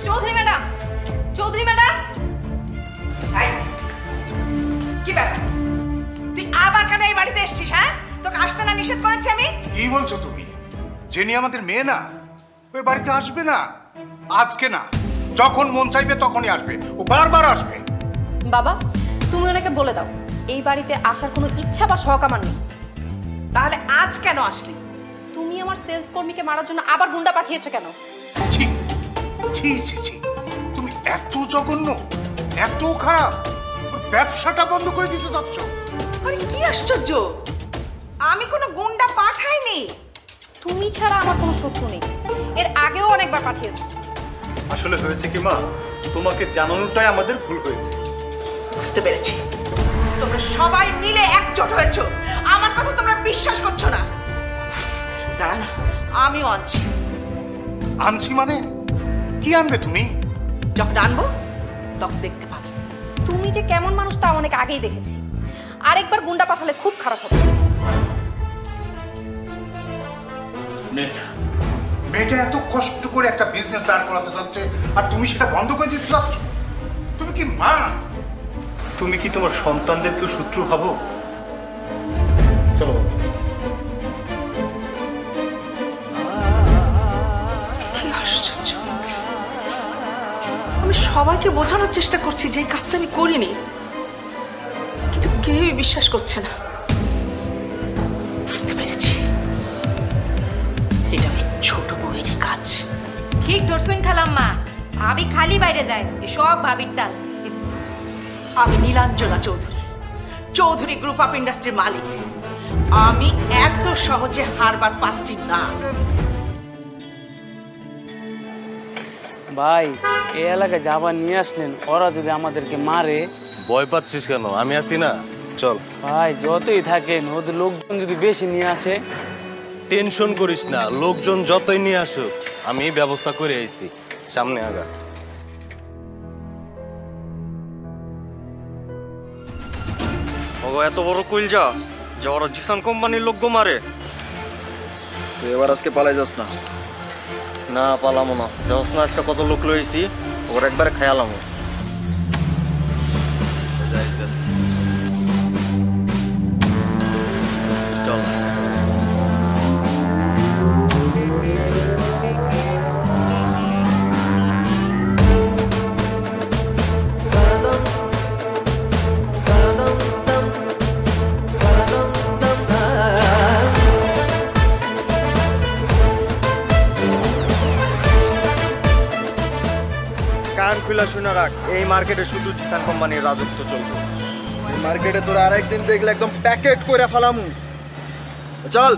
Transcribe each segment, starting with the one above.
Chowdhury madam, Chowdhury madam, কি ব্যাপার? তুই আবার কেন এই বাড়িতে এসেছিস? হ্যাঁ, তোকে আসতে না নিষেধ করেছি আমি? কি বলছো তুমি? জেনি আমাদের মেয়ে না, ওই বাড়িতে আসবে না। আজকে না, যখন মন চাইবে তখনই আসবে, ও বারবার আসবে। বাবা তুমি ওনাকে বলে দাও এই বাড়িতে আসার কোনো ইচ্ছা বা শখ আমার নেই। তাহলে আজ কেন আসলি? তুমি আমার সেলস কর্মীকে মারার জন্য আবার গুন্ডা পাঠিয়েছো কেন? ছি ছি ছি ছি, তুমি এত জঘন্য, এত খারাপ, ওর ব্যবসাটা বন্ধ করে দিতে চাচ্ছ? আরে কি আশ্চর্য, আমি কোনো গুন্ডা পাঠাইনি। তুমি ছাড়া আমার কোনো শত্রু নেই, এর আগেও অনেকবার পাঠিয়েছো। আসলে হয়েছে কি মা, তোমাকে জানানোটাই আমাদের ভুল হয়েছে। বুঝতে পেরেছি, তোমরা সবাই মিলে একজোট হয়েছো, আমার কথা তোমরা বিশ্বাস করছো না। দাঁড়া না, আমিও আনছি। আনছি মানে কি আনবে তুমি? যখন আনবো তখন দেখতে পাবে। তুমি যে কেমন মানুষ তা অনেক আগেই দেখেছি, আরেকবার গুন্ডা পাঠালে খুব খারাপ হবে। মেয়েটা এত কষ্ট করে একটা বিজনেস দাঁড় করাতে চাচ্ছে, আর তুমি সেটা বন্ধ করে দিতে চাচ্ছ? তুমি কি মা? তুমি কি তোমার সন্তানদেরকেও শত্রু ভাবো? চলো। কি আশ্চর্য, আমি সবাইকে বোঝানোর চেষ্টা করছি যে এই কাজটা আমি করিনি, কিন্তু কেউই বিশ্বাস করছে না। বুঝতে পেরেছি, এটা আমি ছোট বউয়েরই কাজ। ঠিক ধরছুন খালাম্মা, ভাবি খালি বাইরে যায়, এসব ভাবির চাল। আমি নীলাঞ্জনা চৌধুরী, চৌধুরী গ্রুপ অফ ইন্ডাস্ট্রির মালিক। আমি এত সহজে হারবার পাচ্ছি না। ভাই এই এলাকায় যাবার নিয়ে আসলেন, ওরা যদি আমাদেরকে মারে? ভয় পাচ্ছিস কেন? আমি আছি না, চল। ভাই যতই থাকেন, ওদের লোকজন যদি বেশি নিয়ে আসে? টেনশন করিস না, লোকজন যতই নিয়ে আসুক আমি ব্যবস্থা করে আইছি। সামনে আগা। এত বড় কইলজা যে ওরা জিসান কোম্পানির লোক মারে? তুই এবার আজকে পালাই যাস না? না পালামো না, যাস না। আজকে কত লোক লইছি, ওর একবারে খায়ালামো। চল। খুলা শুনে রাখ, এই মার্কেটে শুধু জিসান কোম্পানির রাজত্ব চলবে। এই মার্কেটে তোরা আরেকদিন দেখলে একদম প্যাকেট করে ফেলামু। চল।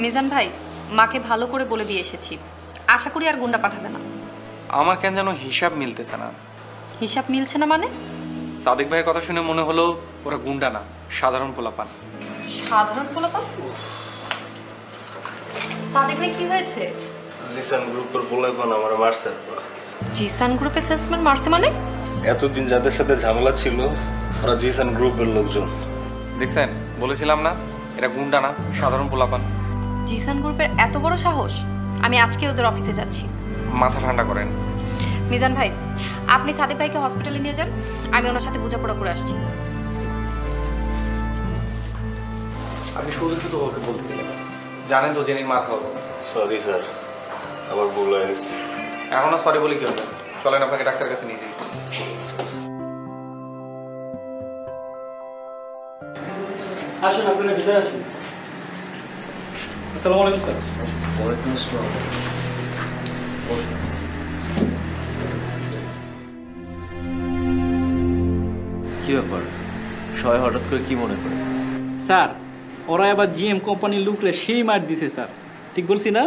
মিজান ভাই, মাকে ভালো করে বলে দিয়ে এসেছি, আশা করি আর গুন্ডা পাঠাবে না। আমার কেন যেন হিসাব মিলতেছে না। হিসাব মিলছে না মানে? সাদিক ভাইয়ের কথা শুনে মনে হলো ওরা গুন্ডা না, সাধারণ পোলাপান। সাধারণ পোলাপান? সাদিক ভাই কি হয়েছে? জিসান গ্রুপের পোলাপান আমার মারছে। জিসান গ্রুপের সেলসম্যান মারছে মানে? এতদিন যাদের সাথে ঝামেলা ছিল ওরা জিসান গ্রুপের লোকজন। দেখছেন, বলেছিলাম না এরা গুন্ডা না, সাধারণ পোলাপান। জিসান গ্রুপের এত বড় সাহস! আমি আজকে ওদের অফিসে যাচ্ছি। মাথা ঠান্ডা করেন। মিজান ভাই, আপনি সাদিক ভাইকে হসপিটালে নিয়ে যান, আমি ওনার সাথে বোঝাপড়া করে আসছি। আপনি শুধু শুধু ওকে বলতে গেলেন, জানেন তো জেনির মাথা হলো। সরি স্যার, আমার ভুল হয়ে গেছে। এখন আর সরি বলে কি হবে? চলেন আপনাকে ডাক্তারের কাছে নিয়ে যাই। আসুন, আপনারা ভিতরে আসুন। আসসালামু আলাইকুম স্যার। ওয়ালাইকুম আসসালাম। কি ব্যাপার, সবাই হঠাৎ করে কি মনে করে? স্যার, ওরা এবার জিএম কোম্পানির লোকরে সেই মার দিছে স্যার। ঠিক বলছি না?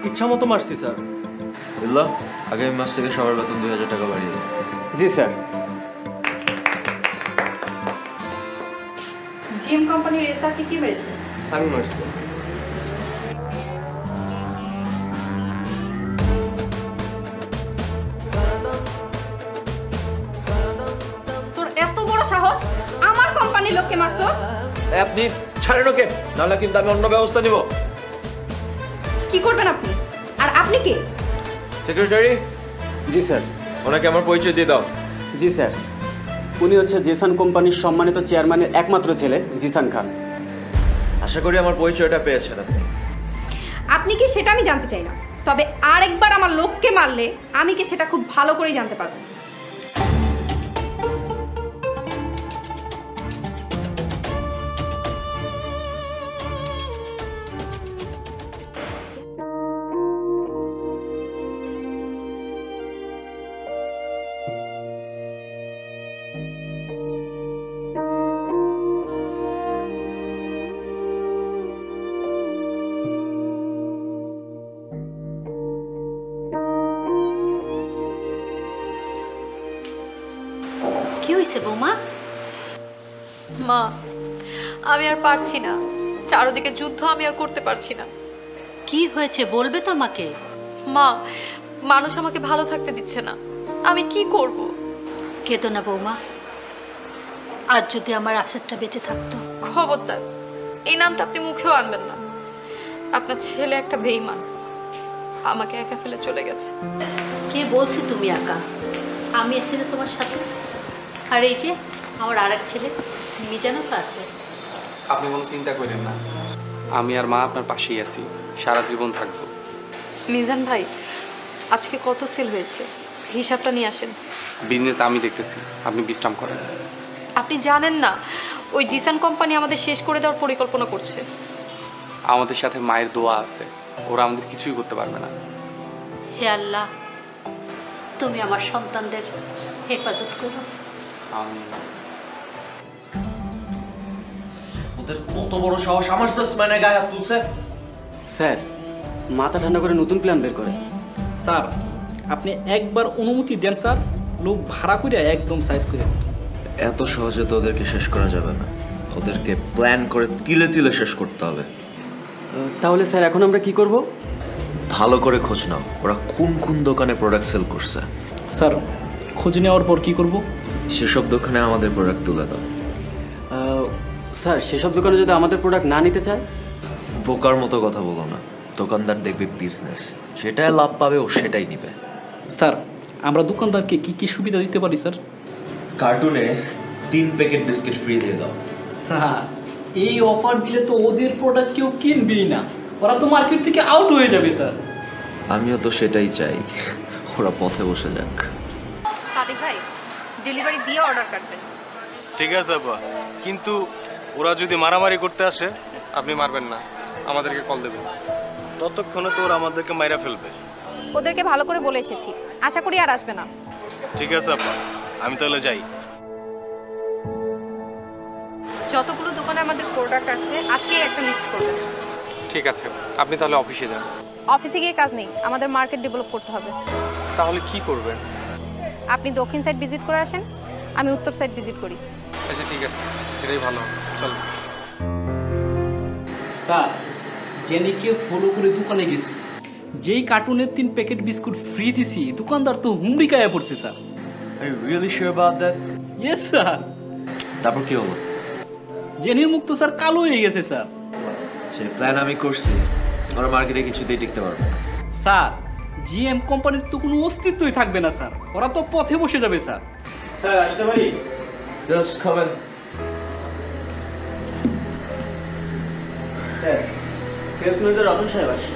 ইচ্ছা মতো মারছি স্যার। বিল্লাহ, আগামী মাস থেকে সবার বেতন 2000 টাকা বাড়িয়ে দেবো। জি স্যার। জিএম কোম্পানির এসআরকে কি মেরেছে? আমি মারছি। তোর এত বড় সাহস, আমার কোম্পানির লোককে মারছস? আপনি ছাড়েন ওকে, নাহলে কিন্তু আমি অন্য ব্যবস্থা নিব। কি করবেন আপনি? আর আপনি কে? সেক্রেটারি। জি স্যার। ওনাকে আমার পরিচয় দিয়ে দাও। জি স্যার, উনি হচ্ছে জিসান কোম্পানির সম্মানিত চেয়ারম্যানের একমাত্র ছেলে জিসান খান। আশা করি আমার পরিচয়টা পেয়েছেন আপনি। আপনি কি সেটা আমি জানতে চাই না, তবে আরেকবার আমার লোককে মারলে আমি কি সেটা খুব ভালো করেই জানতে পারবো। কি হয়েছে বৌমা? মা, আমি আর পারছি না, চারদিকে যুদ্ধ, আমি আর করতে পারছি না। কি হয়েছে বলবে তো আমাকে? মা, মানুষ আমাকে ভালো থাকতে দিচ্ছে না, আমি কি করব? কেঁদো না বৌমা, আজ যদি আমার আশারটা বেঁচে থাকতো। খবরদার, এই নামটা আপনি মুখেও আনবেন না। আপনার ছেলে একটা বেঈমান, আমাকে একা ফেলে চলে গেছে। কে বলছি তুমি একা? আমি আছি না তোমার সাথে। আর এই যে আমার আর এক ছেলে মিজানও তো আছে। আপনি কোনো চিন্তা করেন না, আমি আর মা আপনার পাশেই আছি, সারা জীবন থাকবো। মিজান ভাই, আজকে কত সেল হয়েছে হিসাবটা নিয়ে আসেন। বিজনেস আমি দেখতেছি, আপনি বিশ্রাম করেন। আপনি জানেন না, ওই জিসান কোম্পানি আমাদের শেষ করে দেওয়ার পরিকল্পনা করছে। আমাদের সাথে মায়ের দোয়া আছে, ওরা আমাদের কিছুই করতে পারবে না। হে আল্লাহ, তুমি আমার সন্তানদের হেফাজত করো। ওদের কত বড় সাহস আমার সেলসম্যানের গায়ে হাত তুলছে। স্যার, মাথা ঠান্ডা করে নতুন প্ল্যান বের করে। স্যার, আপনি একবার অনুমতি দেন স্যার, লোক ভাড়া করে একদম সাইজ করে। এত সহজে তো ওদেরকে শেষ করা যাবে না, ওদেরকে প্ল্যান করে তিলে তিলে শেষ করতে হবে। তাহলে স্যার এখন আমরা কি করব? ভালো করে খোঁজ নাও, ওরা কোন কোন দোকানে প্রোডাক্ট সেল করছে। স্যার, খোঁজ নেওয়ার পর কি করব? সেসব দোকানে আমাদের প্রোডাক্ট তুলে দাও। স্যার, সেসব দোকানে যদি আমাদের প্রোডাক্ট না নিতে চায়? বোকার মতো কথা বলো না, দোকানদার দেখবে বিজনেস, সেটাই লাভ পাবে, ও সেটাই নিবে। স্যার, আমরা দোকানদারকে কি কি সুবিধা দিতে পারি স্যার? কার্টুনে 3 প্যাকেট বিস্কিট ফ্রি দিয়ে দাও। স্যার, এই অফার দিলে তো ওদের প্রোডাক্ট কেউ কিনবেই না, ওরা তো মার্কেট থেকে আউট হয়ে যাবে স্যার। আমিও তো সেটাই চাই, ওরা পথে বসে যাক। সাদিক ভাই, ডেলিভারি দিয়ে অর্ডার কাটবেন। ঠিক আছে আপা, কিন্তু ওরা যদি মারামারি করতে আসে? আপনি মারবেন না, আমাদেরকে কল দেবেন। ততক্ষণে তো ওরা আমাদেরকে মাইরা ফেলবে। ওদেরকে ভালো করে বলে এসেছি, আশা করি আর আসবে না। ঠিক আছে আপা, আমি তাহলে যাই। যতগুলো দোকানে আমাদের প্রোডাক্ট আছে আজকে একটা লিস্ট করবেন। ঠিক আছে, আপনি তাহলে অফিসে যান। অফিসে গিয়ে কাজ নেই, আমাদের মার্কেট ডেভেলপ করতে হবে। তাহলে কি করবেন? আপনি দক্ষিণ সাইড ভিজিট করে আসেন, আমি উত্তর সাইড ভিজিট করি। আচ্ছা ঠিক আছে, সেটাই ভালো। চল। স্যার, জেনিকে ফলো করে দোকানে গেছি, যেই কার্টুনের 3 প্যাকেট বিস্কুট ফ্রি দিছি, দোকানদার তো হুমড়ি খাইয়া পড়ছে sir. Are you really sure about that? Yes sir. তারপর কি হলো? জেনির মুখ তো স্যার কালো হয়ে গেছে স্যার। যে প্ল্যান আমি করছি, ওরা মার্কেটে কিছুতেই টিকতে পারবে না। স্যার, জিএম কোম্পানির তো কোনো অস্তিত্বই থাকবে না স্যার, ওরা তো পথে বসে যাবে স্যার। স্যার, আসতে পারি? Just come in. Sir, sales manager Ratan সাহেব আসছে।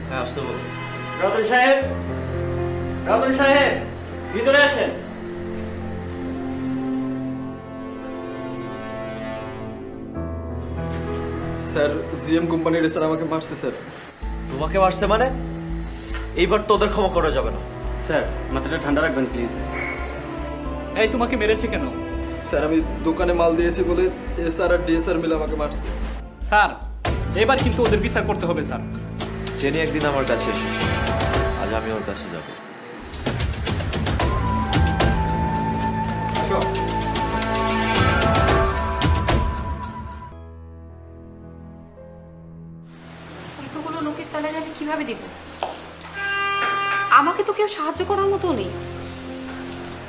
হ্যাঁ, আসতে বল। রতন সাহেব, রতন সাহেব, ভিতরে আসেন। স্যার, জিএম কোম্পানির স্যার আমাকে মারছে স্যার। তোমাকে মারছে মানে? এইবার তোদের ক্ষমা করা যাবে না। স্যার, মাথাটা ঠান্ডা রাখবেন প্লিজ। এই, তোমাকে মেরেছে কেন? স্যার, আমি দোকানে মাল দিয়েছি বলে এসআর আর ডিএসআর মিলে আমাকে মারছে। স্যার, এবার কিন্তু ওদের বিচার করতে হবে স্যার। জেনি একদিন আমার কাছে এসেছে, আজ আমি ওর কাছে যাব। এতগুলো লোকের স্যালারি আমি কিভাবে দিব? আমাকে তো কেউ সাহায্য করার মতো নেই।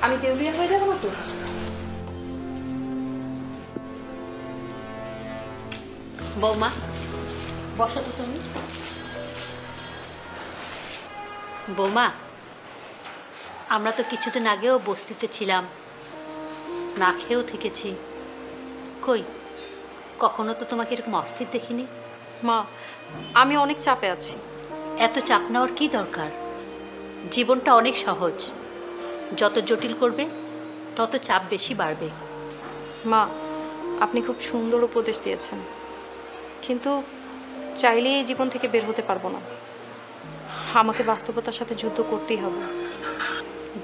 আমি দেউলিয়া হয়ে যাবো না তো? বৌমা বসো তো তুমি। বৌমা, আমরা তো কিছুদিন আগেও বস্তিতে ছিলাম, না খেয়েও থেকেছি। কই কখনো তো তোমাকে এরকম অস্থির দেখিনি। মা, আমি অনেক চাপে আছি। এত চাপ নেওয়ার কি দরকার? জীবনটা অনেক সহজ, যত জটিল করবে তত চাপ বেশি বাড়বে। মা, আপনি খুব সুন্দর উপদেশ দিয়েছেন, কিন্তু চাইলে এই জীবন থেকে বের হতে পারবো না। আমাকে বাস্তবতার সাথে যুদ্ধ করতেই হবে।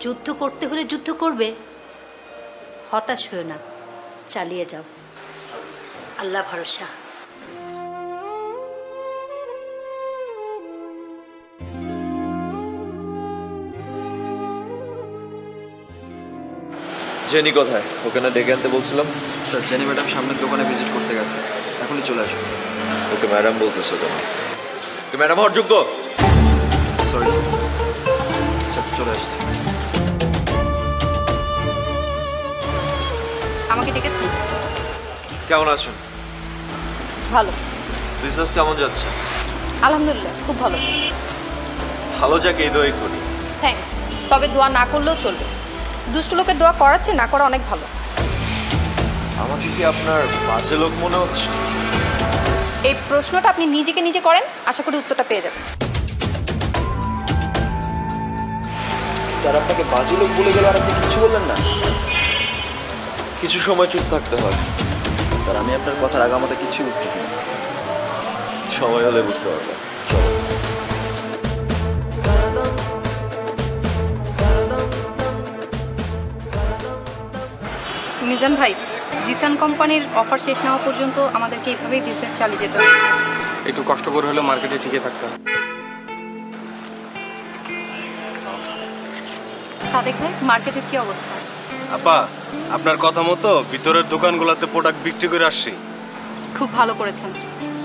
যুদ্ধ করতে হলে যুদ্ধ করবে, হতাশ হয়েও না, চালিয়ে যাও, আল্লাহ ভরসা। জেনি কোথায়? ওখানে ডেকে আনতে বলছিলাম। স্যার, জেনি ম্যাডাম সামনের দোকানে ভিজিট করতে গেছে, এখনই চলে আসবে। ওকে ম্যাডাম বলতেছো কেন? ওকে ম্যাডাম হওয়ার যোগ্য? সরি স্যার, চলে আসছে। আমাকে ডেকেছেন? কেমন আছেন? ভালো। বিজনেস কেমন যাচ্ছে? আলহামদুলিল্লাহ, খুব ভালো। ভালো যাকে এই দোয়াই করি। থ্যাঙ্কস। তবে দোয়া না করলেও চলবে। দুষ্ট লোকের দোয়া করার চেয়ে না করা অনেক ভালো। আমাকে কি আপনার বাজে লোক মনে হচ্ছে? এই প্রশ্নটা আপনি নিজেকে নিজে করেন, আশা করি উত্তরটা পেয়ে যাবেন। স্যার, আপনাকে বাজে লোক বলে গেল আর আপনি কিচ্ছু বললেন না? কিছু সময় চুপ থাকতে হয়। স্যার, আমি আপনার কথার আগামাতে কিচ্ছু বুঝতেছি না। সময় হলে বুঝতে পারবেন। মিজান ভাই, জিসান কোম্পানির অফার শেষ না হওয়া পর্যন্ত আমাদেরকে এইভাবেই বিজনেস চালিয়ে যেতে হবে। একটু কষ্ট করে হলেও মার্কেটে টিকে থাকতে হবে। সাদেক ভাই, মার্কেটের কি অবস্থা? আপা, আপনার কথা মতো ভিতরের দোকানগুলোতে প্রোডাক্ট বিক্রি করে আসছি। খুব ভালো করেছেন।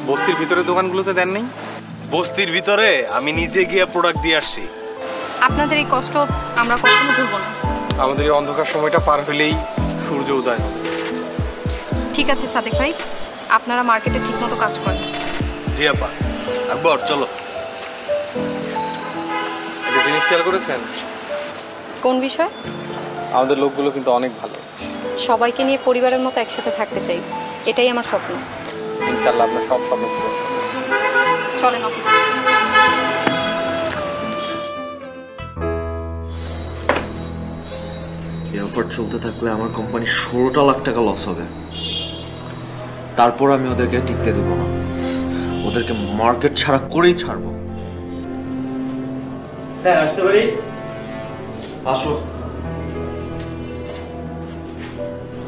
বস্তির ভিতরে দোকানগুলোতে দেন নেই? বস্তির ভিতরে আমি নিজে গিয়ে প্রোডাক্ট দিয়ে আসছি। আপনাদের এই কষ্ট আমরা কখনো ভুলবো না। আমাদের এই অন্ধকার সময়টা পার হলেই সূর্য উদয় হবে। ঠিক আছে সাদেক ভাই, আপনারা মার্কেটে ঠিকমতো কাজ করেন। জি আপা। আকবর, চলো। একটা জিনিস খেয়াল করেছেন? কোন বিষয়? আমাদের লোকগুলো কিন্তু অনেক ভালো। সবাইকে নিয়ে পরিবারের মতো একসাথে থাকতে চাই, এটাই আমার স্বপ্ন। ইনশাআল্লাহ আপনার সব স্বপ্ন পূরণ হবে। চলেন অফিসে। এই অফার চলতে থাকলে আমার কোম্পানি 16টা লাখ টাকা লস হবে। তারপর আমি ওদেরকে টিকতে দেব না, ওদেরকে মার্কেট ছাড়া করেই ছাড়বো। স্যার, আসতে পারি? আসো।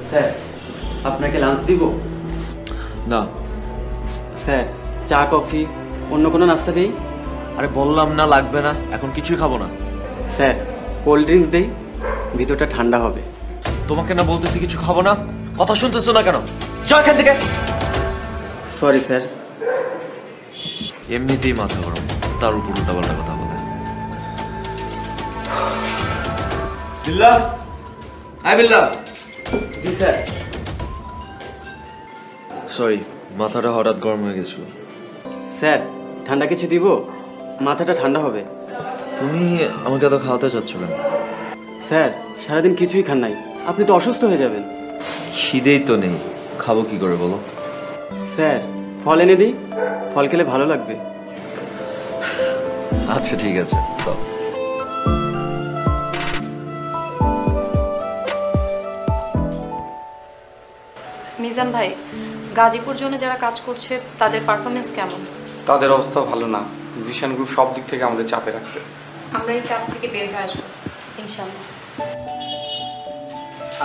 স্যার, আপনাকে লাঞ্চ দিব? না। স্যার, চা কফি অন্য কোনো নাস্তা দেই? আরে বললাম না লাগবে না, এখন কিছুই খাবো না। স্যার, কোল্ড ড্রিঙ্কস দেই, ভিতরটা ঠান্ডা হবে। তোমাকে না বলতেছি কিছু খাবো না, কথা শুনতেছো না কেন? যাও এখান থেকে। Sorry sir. এমনিতেই মাথা গরম, তার উপর উল্টাপাল্টা কথা বলে। বিল্লাহ, হাই বিল্লাহ। জি স্যার। সরি, মাথাটা হঠাৎ গরম হয়ে গেছিল। স্যার, ঠান্ডা কিছু দিব? মাথাটা ঠান্ডা হবে। তুমি আমাকে এত খাওয়াতে চাচ্ছ কেন? স্যার, সারাদিন কিছুই খান নাই, আপনি তো অসুস্থ হয়ে যাবেন। খিদেই তো নেই, খাবো কি করে বলো? স্যার, ফল এনে দিই, ফল খেলে ভালো লাগবে। আচ্ছা ঠিক আছে, দাও। মিজান ভাই, গাজীপুর জোনে যারা কাজ করছে তাদের পারফরমেন্স কেমন? তাদের অবস্থা ভালো না। জিশান গ্রুপ সব দিক থেকে আমাদের চাপে রাখছে। আমরা এই চাপ থেকে বের হয়ে আসবো ইনশাআল্লাহ।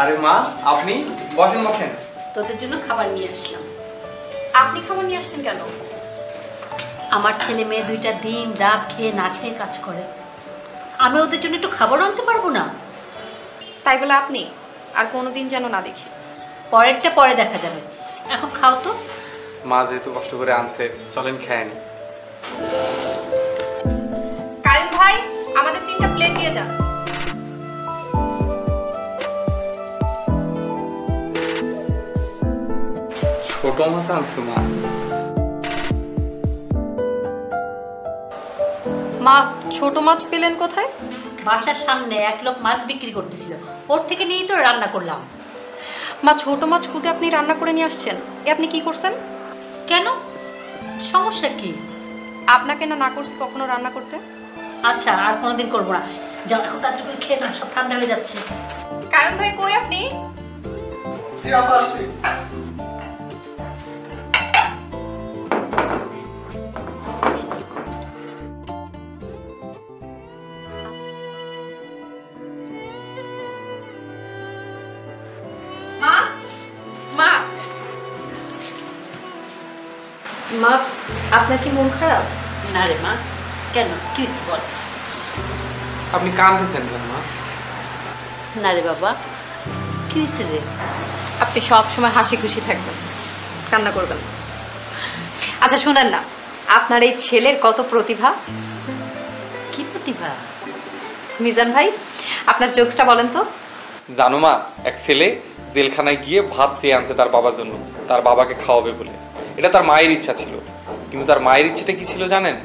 আরে মা, আপনি বসেন বসেন। তোদের জন্য খাবার নিয়ে আসলাম। আপনি খাবার নিয়ে আসছেন কেন? আমার ছেলে মেয়ে দুইটা দিন রাত খেয়ে না খেয়ে কাজ করে, আমি ওদের জন্য একটু খাবার আনতে পারবো না? তাই বলে আপনি আর কোনোদিন যেন না দেখি। পরেরটা পরে দেখা যাবে, এখন খাও তো। মা যেহেতু কষ্ট করে আনছে, চলেন খেয়ে নি। কায়ুম ভাই, আমাদের 3টা প্লেট নিয়ে যান। ছোট মাছ আনছে মা। মা, ছোট মাছ পেলেন কোথায়? বাসার সামনে এক লোক মাছ বিক্রি করতেছিল, ওর থেকে নিয়েই তো রান্না করলাম। মা, ছোট মাছ কুটে আপনি রান্না করে নিয়ে আসছেন, এ আপনি কি করছেন? কেন, সমস্যা কি? আপনাকে না করছি কখনো রান্না করতে। আচ্ছা, আর কোনোদিন করবো না। যাও এখন কাজ করে খেয়ে নাও, সব ঠান্ডা হয়ে যাচ্ছে। কায়ুম ভাই কই আপনি? মা, মা, মা, আপনার কি মন খারাপ? না রে মা, কেন, কি হয়েছে বল? আপনি কাঁদতেছেন কেন মা? না রে বাবা, কি হয়েছে রে? আপনি সব সময় হাসি খুশি থাকবেন, কান্না করবেন। আচ্ছা শুনেন না, আপনার এই ছেলের কত প্রতিভা। কি প্রতিভা? মিজান ভাই, আপনার জোকসটা বলেন তো। জানো মা, এক ছেলে জেলখানায় গিয়ে ভাত চেয়ে আনছে তার বাবার জন্য, তার বাবাকে খাওয়াবে বলে। এটা তার মায়ের ইচ্ছা ছিল, কিন্তু তার মায়ের ইচ্ছেটা কি ছিল জানেন?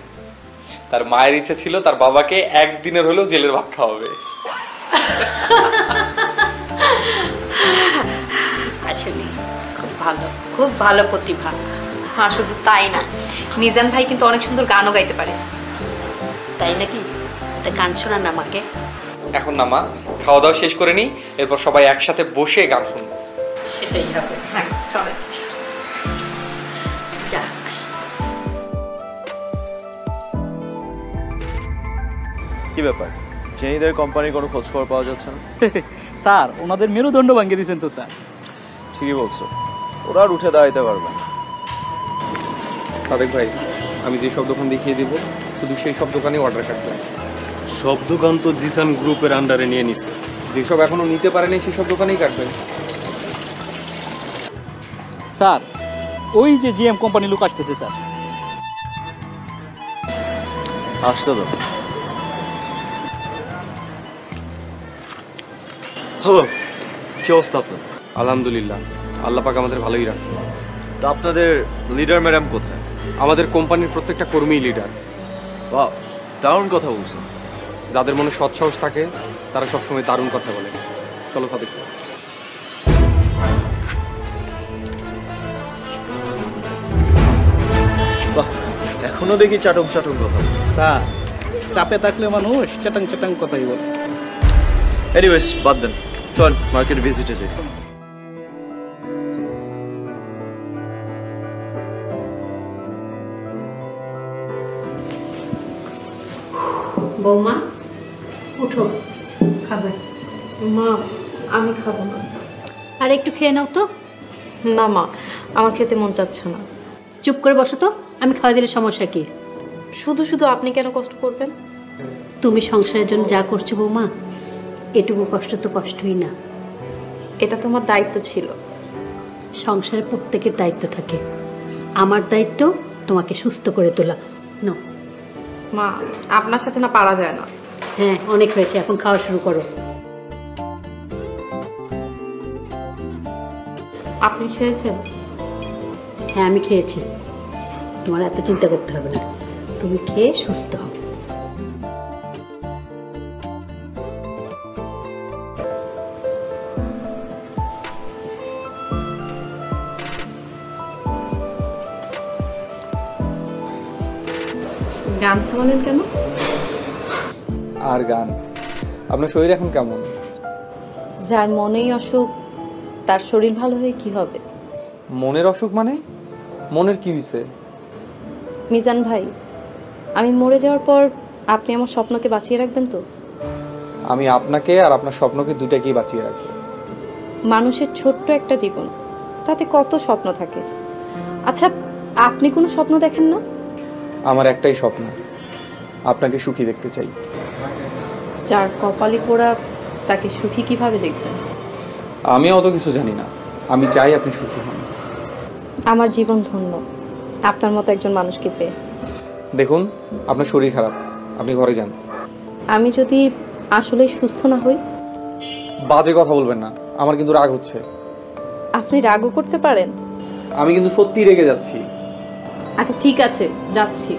তার মায়ের ইচ্ছা ছিল তার বাবাকে একদিনের হলেও জেলের ভাত খাওয়াবে। আসলে খুব ভালো প্রতিভা। হ্যাঁ, শুধু তাই না, মিজান ভাই কিন্তু অনেক সুন্দর গানও গাইতে পারে। তাই নাকি? একটা গান শোনান আমাকে। এখন না মা, খাওয়া দাওয়া শেষ করে নিই, এরপর সবাই একসাথে বসে গান শুনবো। সেটাই হবে। হ্যাঁ চলে। যা। কি ব্যাপার, জেনিদের কোম্পানির কোনো খোঁজ খবর পাওয়া যাচ্ছে না? স্যার, ওনাদের মেরুদণ্ড ভাঙিয়ে দিয়েছেন তো স্যার। ঠিকই বলছো, ওরা আর উঠে দাঁড়াইতে পারবে না। সাদেক ভাই, আমি যে সব দোকান দেখিয়ে দিব, শুধু সেই সব দোকানেই অর্ডার কাটবেন। সব দোকান তো জিসান গ্রুপের আন্ডারে নিয়ে নিছে। যেসব এখনো নিতে পারেনি সেই সব দোকানেই কাটবেন। স্যার, ওই যে জিএম কোম্পানি লোক আসতেছে স্যার। আসতে তো। হ্যালো, কি অবস্থা আপনার? আলহামদুলিল্লাহ, আল্লাহ পাক আমাদের ভালোই রাখছে। তো আপনাদের লিডার ম্যাডাম কোথায়? আমাদের কোম্পানির প্রত্যেকটা কর্মী লিডার। বাহ, দারুণ কথা বলছেন। যাদের মনে সৎসাহস থাকে তারা সবসময় দারুণ কথা বলে। চলো সাদেক। বাহ, এখনো দেখি চাটং চাটং কথা। স্যার, চাপে থাকলে মানুষ চাটাং চাটাং কথাই বলে। এনিওয়েজ, বাদ দেন, চল মার্কেট ভিজিটে যাই। বৌমা, উঠো, খাবে। মা, আমি খাবো না। আর একটু খেয়ে নাও তো। না মা, আমার খেতে মন চাচ্ছে না। চুপ করে বসো তো, আমি খাওয়া দিলে সমস্যা কি? শুধু শুধু আপনি কেন কষ্ট করবেন? তুমি সংসারের জন্য যা করছো বৌমা, এটুকু কষ্ট তো কষ্টই না। এটা তোমার দায়িত্ব ছিল। সংসারে প্রত্যেকের দায়িত্ব থাকে, আমার দায়িত্ব তোমাকে সুস্থ করে তোলা। না মা, আপনার সাথে না পারা যায় না। হ্যাঁ, অনেক হয়েছে, এখন খাওয়া শুরু করো। আপনি খেয়েছেন? হ্যাঁ, আমি খেয়েছি, তোমার এত চিন্তা করতে হবে না, তুমি খেয়ে সুস্থ হও। গান থামালেন কেন? আর গান? আপনার শরীর এখন কেমন? যার মনেই অসুখ তার শরীর ভালো হয়ে কি হবে? মনের অসুখ মানে? মনের কি হয়েছে? মিজান ভাই, আমি মরে যাওয়ার পর আপনি আমার স্বপ্নকে বাঁচিয়ে রাখবেন তো? আমি আপনাকে আর আপনার স্বপ্নকে দুটাকেই বাঁচিয়ে রাখবো। মানুষের ছোট্ট একটা জীবন, তাতে কত স্বপ্ন থাকে। আচ্ছা, আপনি কোনো স্বপ্ন দেখেন না? আমার একটাই স্বপ্ন, আপনাকে সুখী দেখতে চাই। যার কপালে পোড়া তাকে সুখী কিভাবে দেখবেন? আমি অত কিছু জানি না, আমি চাই আপনি সুখী হন। আমার জীবন ধন্য আপনার মতো একজন মানুষকে পেয়ে। দেখুন, আপনার শরীর খারাপ, আপনি ঘরে যান। আমি যদি আসলে সুস্থ না হই? বাজে কথা বলবেন না, আমার কিন্তু রাগ হচ্ছে। আপনি রাগও করতে পারেন? আমি কিন্তু সত্যি রেগে যাচ্ছি। আচ্ছা ঠিক আছে, যাচ্ছি।